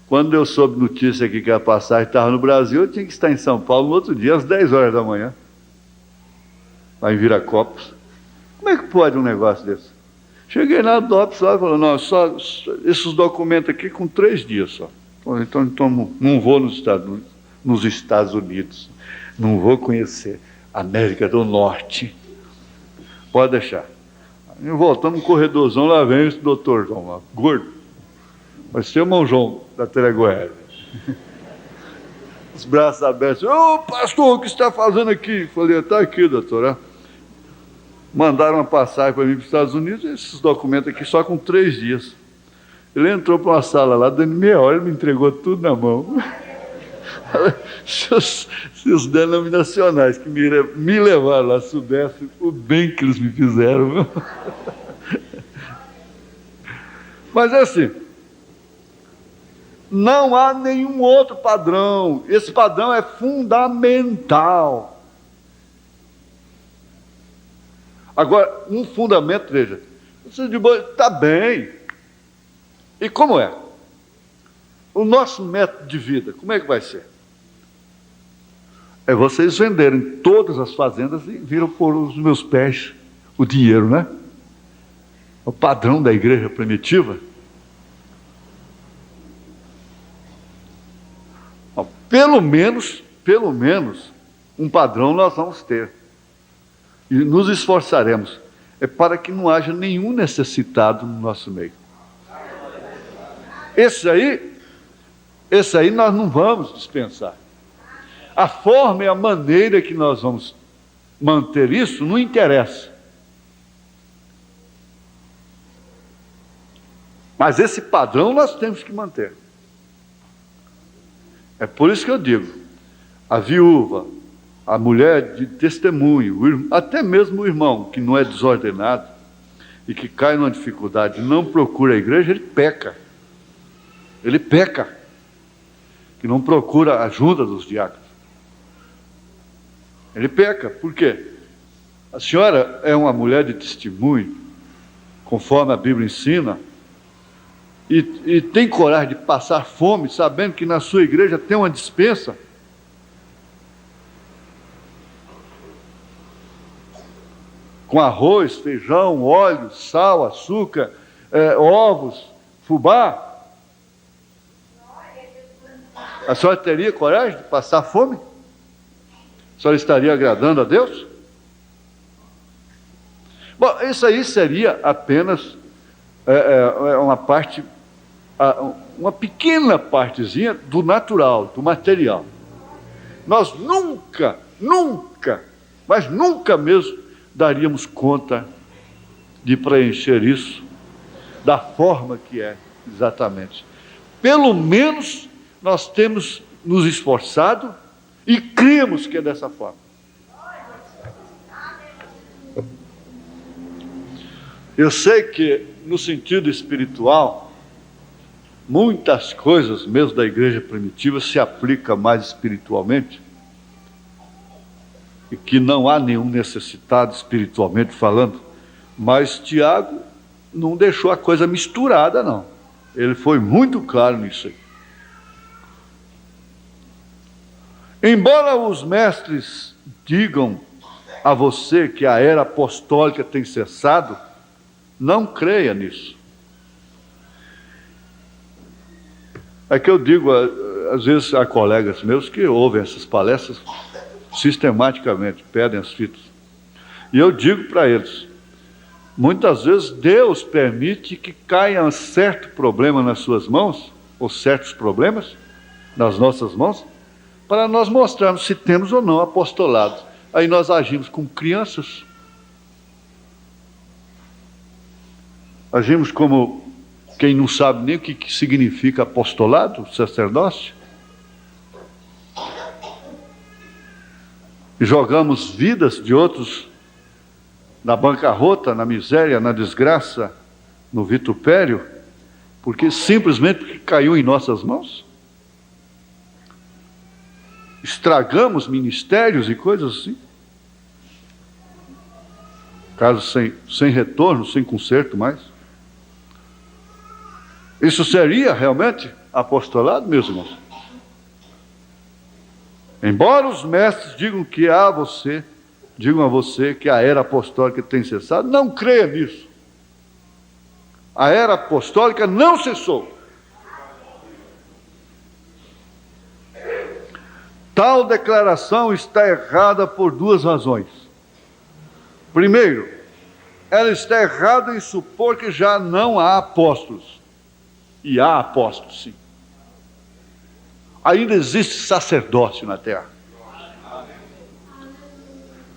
Quando eu soube notícia aqui que a passagem estava no Brasil, eu tinha que estar em São Paulo no outro dia, às 10 horas da manhã, lá em Viracopos. Como é que pode um negócio desse? Cheguei na DOPS lá e falei, não, só esses documentos aqui com 3 dias só. Então não vou nos Estados Unidos, não vou conhecer a América do Norte. Pode deixar. E voltando no corredorzão, lá vem esse doutor João lá, gordo. Vai ser o irmão João da Telegoéria. Os braços abertos. Pastor, o que você está fazendo aqui? Falei, está aqui, doutor. Mandaram uma passagem para mim para os Estados Unidos, esses documentos aqui só com 3 dias. Ele entrou para uma sala lá, dando meia hora, ele me entregou tudo na mão. Se os denominacionais que me levaram lá soubessem o bem que eles me fizeram, viu? Mas é assim, não há nenhum outro padrão. Esse padrão é fundamental. Agora, um fundamento, veja, você de boa, está bem. E como é? O nosso método de vida, como é que vai ser? É vocês venderem todas as fazendas e viram por os meus pés o dinheiro, né? O padrão da igreja primitiva. Pelo menos, um padrão nós vamos ter. E nos esforçaremos. É para que não haja nenhum necessitado no nosso meio. Esse aí nós não vamos dispensar. A forma e a maneira que nós vamos manter isso não interessa. Mas esse padrão nós temos que manter. É por isso que eu digo, a viúva, a mulher de testemunho, até mesmo o irmão que não é desordenado e que cai numa dificuldade, não procura a igreja, ele peca. Ele peca. Que não procura a ajuda dos diáconos. Ele peca. Por quê? A senhora é uma mulher de testemunho, conforme a Bíblia ensina, e tem coragem de passar fome, sabendo que na sua igreja tem uma despensa. Com arroz, feijão, óleo, sal, açúcar, ovos, fubá. A senhora teria coragem de passar fome? A senhora estaria agradando a Deus? Bom, isso aí seria apenas uma parte, uma pequena partezinha do natural, do material. Nós nunca, mas nunca mesmo daríamos conta de preencher isso da forma que é exatamente. Pelo menos nós temos nos esforçado e cremos que é dessa forma. Eu sei que no sentido espiritual, muitas coisas mesmo da igreja primitiva se aplicam mais espiritualmente, e que não há nenhum necessitado espiritualmente falando, mas Tiago não deixou a coisa misturada, não. Ele foi muito claro nisso aí. Embora os mestres digam a você que a era apostólica tem cessado, não creia nisso. É que eu digo, às vezes, a colegas meus que ouvem essas palestras sistematicamente, pedem as fitas. E eu digo para eles, muitas vezes Deus permite que caia um certo problema nas suas mãos, ou certos problemas nas nossas mãos, para nós mostrarmos se temos ou não apostolado. Aí nós agimos como crianças. Agimos como quem não sabe nem o que significa apostolado, sacerdócio. E jogamos vidas de outros na bancarrota, na miséria, na desgraça, no vitupério, simplesmente porque caiu em nossas mãos. Estragamos ministérios e coisas assim. Casos sem retorno, sem conserto mais. Isso seria realmente apostolado, meus irmãos? Embora os mestres digam a você que a era apostólica tem cessado, não creia nisso. A era apostólica não cessou. Tal declaração está errada por duas razões. Primeiro, ela está errada em supor que já não há apóstolos. E há apóstolos, sim. Ainda existe sacerdócio na terra.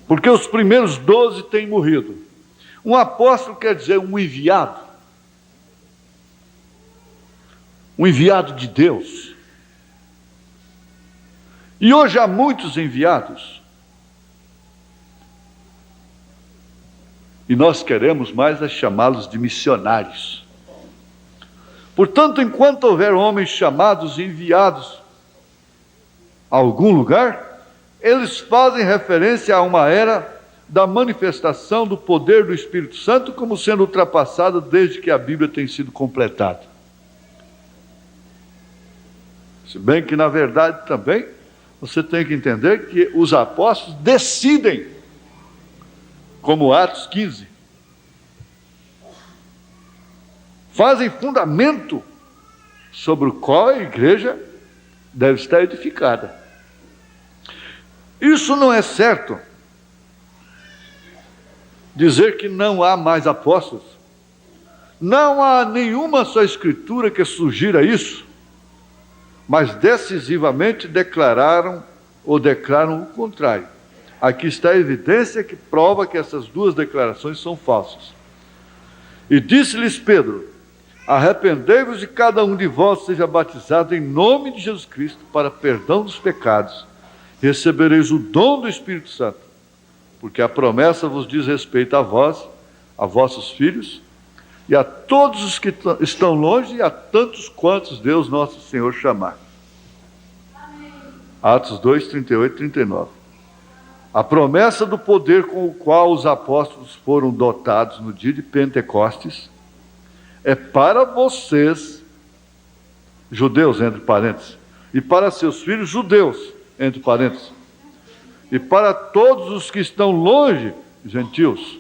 Porque os primeiros 12 têm morrido. Um apóstolo quer dizer um enviado. Um enviado de Deus. E hoje há muitos enviados. E nós queremos mais é chamá-los de missionários. Portanto, enquanto houver homens chamados e enviados a algum lugar, eles fazem referência a uma era da manifestação do poder do Espírito Santo como sendo ultrapassada desde que a Bíblia tem sido completada. Se bem que, na verdade, também, você tem que entender que os apóstolos decidem, como Atos 15, fazem fundamento sobre o qual a igreja deve estar edificada. Isso não é certo dizer que não há mais apóstolos. Não há nenhuma só escritura que sugira isso, mas decisivamente declaram o contrário. Aqui está a evidência que prova que essas duas declarações são falsas. E disse-lhes Pedro: arrependei-vos e cada um de vós seja batizado em nome de Jesus Cristo para perdão dos pecados. Recebereis o dom do Espírito Santo, porque a promessa vos diz respeito a vós, a vossos filhos, e a todos os que estão longe, e a tantos quantos Deus nosso Senhor chamar. Amém. Atos 2, 38 e 39. A promessa do poder com o qual os apóstolos foram dotados no dia de Pentecostes é para vocês, judeus, entre parênteses, e para seus filhos, judeus, entre parênteses, e para todos os que estão longe, gentios,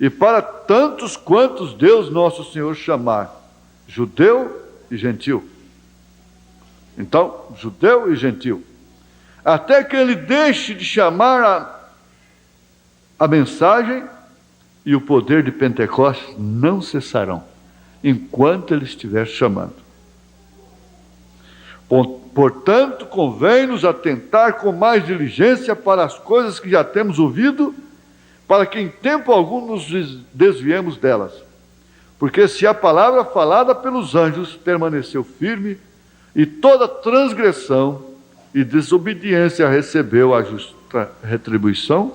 e para tantos quantos Deus nosso Senhor chamar, judeu e gentil. Então, judeu e gentil, até que ele deixe de chamar a mensagem, e o poder de Pentecostes não cessarão, enquanto ele estiver chamando. Portanto, convém-nos atentar com mais diligência para as coisas que já temos ouvido, para que em tempo algum nos desviemos delas. Porque se a palavra falada pelos anjos permaneceu firme, e toda transgressão e desobediência recebeu a justa retribuição,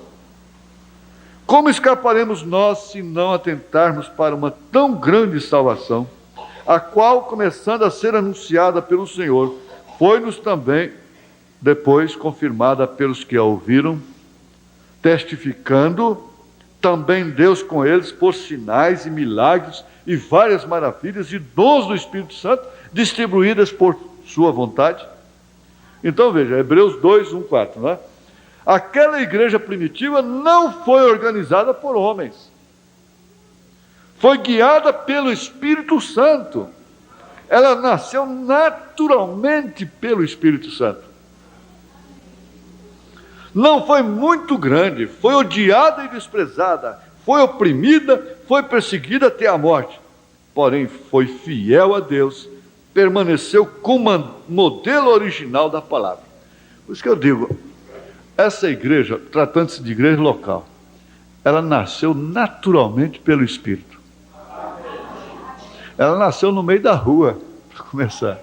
como escaparemos nós se não atentarmos para uma tão grande salvação, a qual, começando a ser anunciada pelo Senhor, foi-nos também depois confirmada pelos que a ouviram, testificando também Deus com eles por sinais e milagres e várias maravilhas e dons do Espírito Santo distribuídas por sua vontade. Então veja, Hebreus 2, 1, 4, não é? Aquela igreja primitiva não foi organizada por homens, foi guiada pelo Espírito Santo. Ela nasceu naturalmente pelo Espírito Santo. Não foi muito grande, foi odiada e desprezada, foi oprimida, foi perseguida até a morte. Porém, foi fiel a Deus, permaneceu como modelo original da palavra. Por isso que eu digo, essa igreja, tratando-se de igreja local, ela nasceu naturalmente pelo Espírito. Ela nasceu no meio da rua, para começar.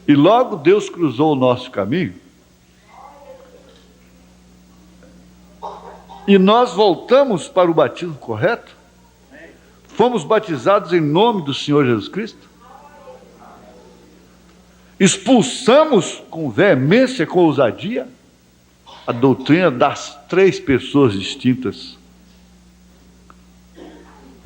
E logo Deus cruzou o nosso caminho, e nós voltamos para o batismo correto, fomos batizados em nome do Senhor Jesus Cristo, expulsamos com veemência, com ousadia, a doutrina das três pessoas distintas.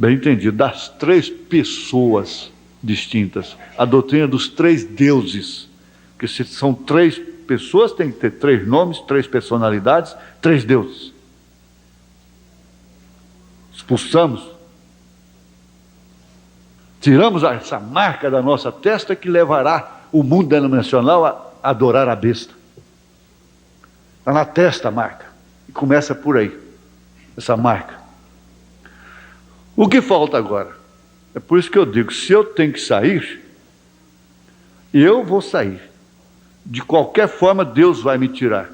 Bem entendido, das três pessoas distintas. A doutrina dos três deuses. Porque se são três pessoas, tem que ter três nomes, três personalidades, três deuses. Expulsamos. Tiramos essa marca da nossa testa que levará o mundo denominacional a adorar a besta. Está na testa a marca. E começa por aí, essa marca. O que falta agora? É por isso que eu digo, se eu tenho que sair, eu vou sair. De qualquer forma, Deus vai me tirar.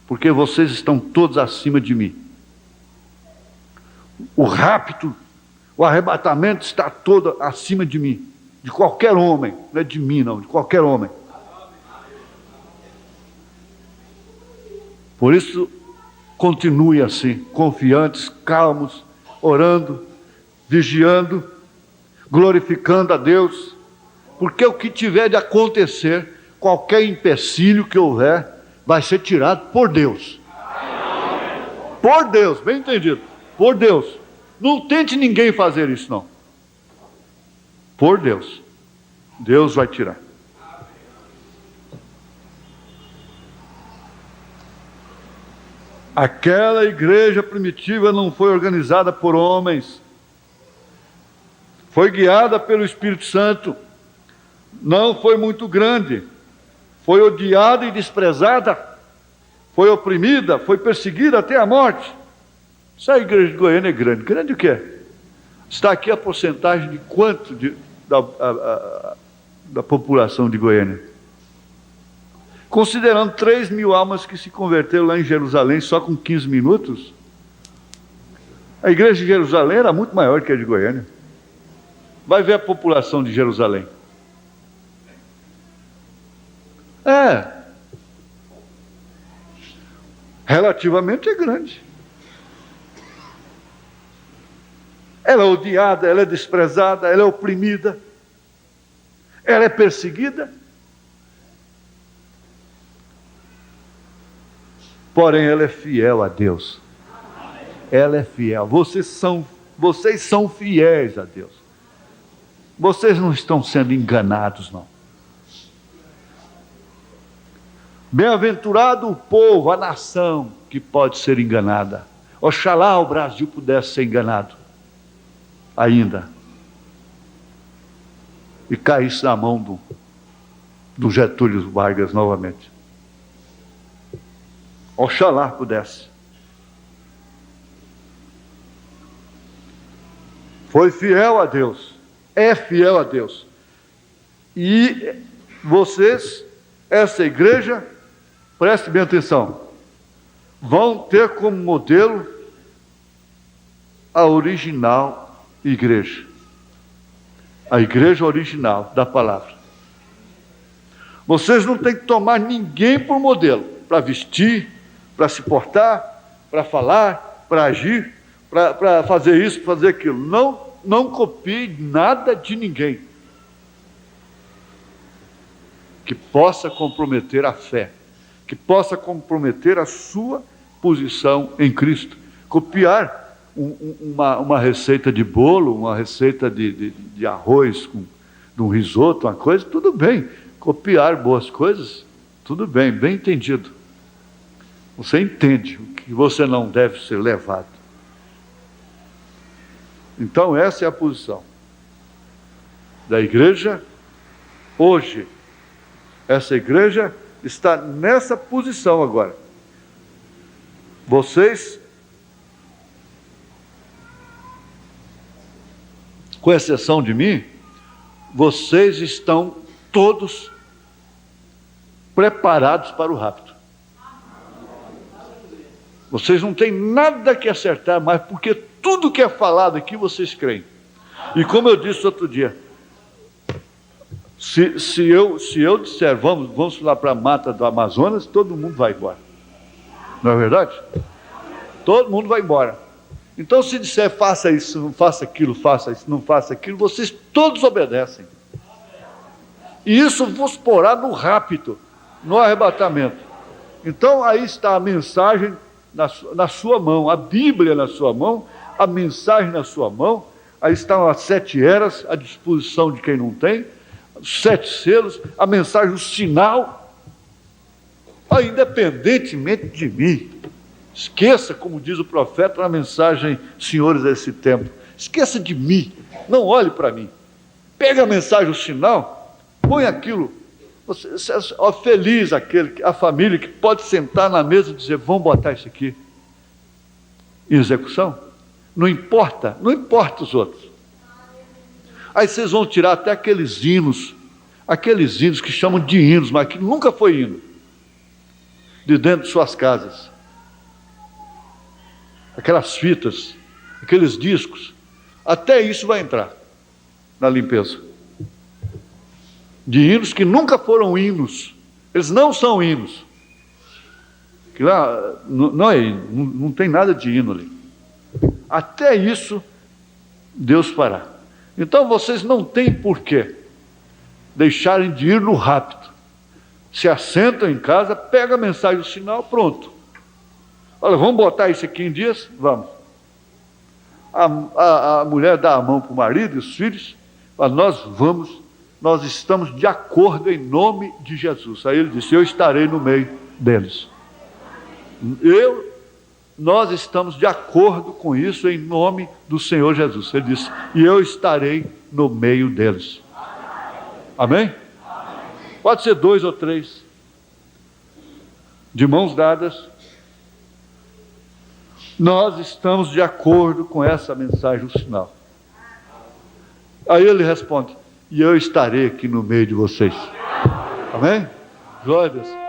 Porque vocês estão todos acima de mim. O rapto, o arrebatamento está todo acima de mim. de qualquer homem, não é de mim não, de qualquer homem. Por isso, continue assim, confiantes, calmos, orando, vigiando, glorificando a Deus, porque o que tiver de acontecer, qualquer empecilho que houver, vai ser tirado por Deus. Por Deus, bem entendido, por Deus. Não tente ninguém fazer isso, não. Por Deus. Deus vai tirar. Aquela igreja primitiva não foi organizada por homens. Foi guiada pelo Espírito Santo. Não foi muito grande. Foi odiada e desprezada. Foi oprimida, foi perseguida até a morte. Essa igreja de Goiânia é grande. Grande o quê? Está aqui a porcentagem de quanto da população de Goiânia? Considerando 3.000 almas que se converteram lá em Jerusalém só com 15 minutos, a igreja de Jerusalém era muito maior que a de Goiânia. Vai ver a população de Jerusalém. Relativamente é grande. Ela é odiada, ela é desprezada, ela é oprimida, ela é perseguida. Porém, ela é fiel a Deus. Ela é fiel. Vocês são fiéis a Deus. Vocês não estão sendo enganados, não. Bem-aventurado o povo, a nação que pode ser enganada. Oxalá o Brasil pudesse ser enganado ainda e caísse na mão do Getúlio Vargas novamente. Oxalá pudesse. Foi fiel a Deus, é fiel a Deus. E vocês, essa igreja, preste bem atenção, vão ter como modelo a original igreja. A igreja original da palavra. Vocês não têm que tomar ninguém por modelo, para vestir, para se portar, para falar, para agir, para fazer isso, fazer aquilo. Não copie nada de ninguém que possa comprometer a fé, que possa comprometer a sua posição em Cristo. Copiar uma receita de bolo, uma receita de arroz de um risoto, uma coisa, tudo bem. Copiar boas coisas, tudo bem, bem entendido. Você entende o que você não deve ser levado. Então essa é a posição da igreja hoje. Essa igreja está nessa posição agora. Vocês, com exceção de mim, vocês estão todos preparados para o rapto. Vocês não têm nada que acertar mais, porque tudo que é falado aqui vocês creem. E como eu disse outro dia, se eu disser vamos lá para a mata do Amazonas, todo mundo vai embora. Não é verdade? Todo mundo vai embora. Então se disser faça isso, não faça aquilo, faça isso, não faça aquilo, vocês todos obedecem. E isso vos porá no rapto, no arrebatamento. Então aí está a mensagem na sua mão, a Bíblia na sua mão, a mensagem na sua mão. Aí estão as 7 eras à disposição de quem não tem, 7 selos, a mensagem, o sinal, independentemente de mim. Esqueça, como diz o profeta na mensagem, senhores desse tempo, esqueça de mim, não olhe para mim. Pega a mensagem, o sinal, põe aquilo. Feliz a família que pode sentar na mesa e dizer, vamos botar isso aqui em execução. Não importa os outros. Aí vocês vão tirar até aqueles hinos que chamam de hinos, mas que nunca foi hino, de dentro de suas casas. Aquelas fitas, aqueles discos, até isso vai entrar na limpeza. de hinos que nunca foram hinos. Eles não são hinos. Que lá não é hino, não tem nada de hino ali. Até isso Deus fará. Então vocês não têm porquê deixarem de ir no rápido. Se assentam em casa, pega a mensagem, o sinal, pronto. Olha, vamos botar isso aqui em dias? Vamos. A mulher dá a mão para o marido e os filhos, fala, nós estamos de acordo em nome de Jesus. Aí ele disse, eu estarei no meio deles. Nós estamos de acordo com isso em nome do Senhor Jesus. Ele disse, e eu estarei no meio deles. Amém? Pode ser 2 ou 3, de mãos dadas. Nós estamos de acordo com essa mensagem, o sinal. Aí ele responde, e eu estarei aqui no meio de vocês. Amém? Glória a Deus.